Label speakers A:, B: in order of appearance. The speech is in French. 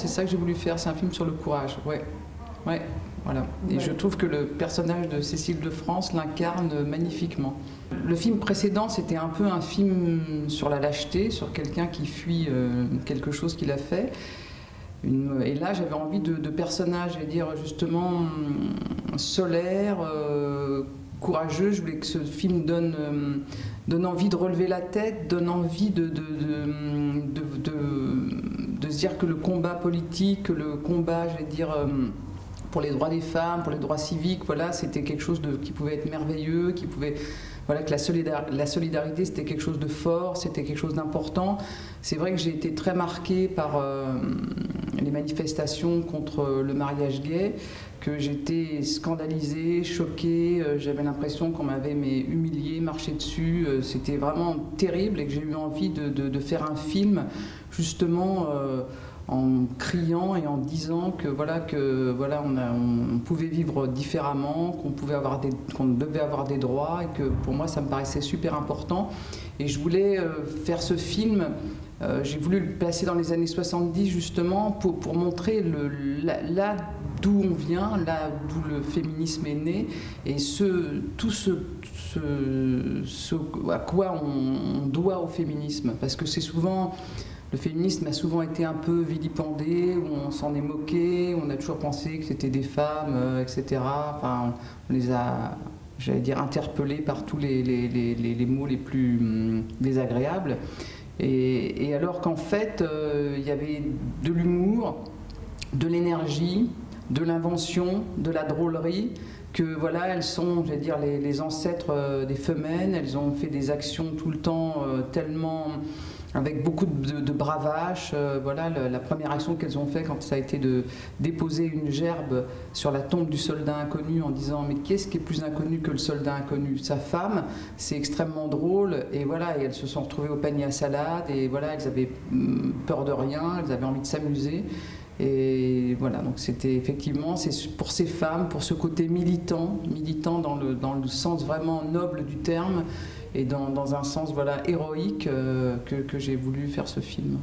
A: c'est ça que j'ai voulu faire, c'est un film sur le courage, ouais. Ouais, voilà. Et je trouve que le personnage de Cécile de France l'incarne magnifiquement. Le film précédent, c'était un peu un film sur la lâcheté, sur quelqu'un qui fuit quelque chose qu'il a fait. Et là, j'avais envie de personnages, je vais dire justement solaires, courageux. Je voulais que ce film donne envie de relever la tête, donne envie de se dire que le combat politique, que le combat, je vais dire, pour les droits des femmes, pour les droits civiques, voilà, c'était quelque chose qui pouvait être merveilleux, qui pouvait, voilà, que la solidarité, c'était quelque chose de fort, c'était quelque chose d'important. C'est vrai que j'ai été très marquée par les manifestations contre le mariage gay, que j'étais scandalisée, choquée, j'avais l'impression qu'on m'avait humiliée, marché dessus, c'était vraiment terrible, et que j'ai eu envie de faire un film justement en criant et en disant que voilà, on pouvait vivre différemment, qu'on devait avoir des droits, et que pour moi ça me paraissait super important. Et je voulais faire ce film, j'ai voulu le placer dans les années 70 justement pour montrer là d'où on vient, là d'où le féminisme est né, et tout ce à quoi on doit au féminisme, parce que c'est souvent... Le féminisme a souvent été un peu vilipendé, où on s'en est moqué, on a toujours pensé que c'était des femmes, etc. Enfin, on les a, j'allais dire, interpellées par tous les mots les plus désagréables. Et alors qu'en fait, il y avait de l'humour, de l'énergie, de l'invention, de la drôlerie, que voilà, elles sont, j'allais dire, les ancêtres des femelles. Elles ont fait des actions tout le temps tellement... avec beaucoup de bravache. Voilà, la première action qu'elles ont fait quand ça a été de déposer une gerbe sur la tombe du soldat inconnu en disant mais qu'est-ce qui est plus inconnu que le soldat inconnu? Sa femme. C'est extrêmement drôle, et voilà, et elles se sont retrouvées au panier à salade, et voilà, elles avaient peur de rien, elles avaient envie de s'amuser. Et voilà, donc c'était effectivement, c'est pour ces femmes, pour ce côté militant dans le sens vraiment noble du terme, et dans un sens, voilà, héroïque, que j'ai voulu faire ce film.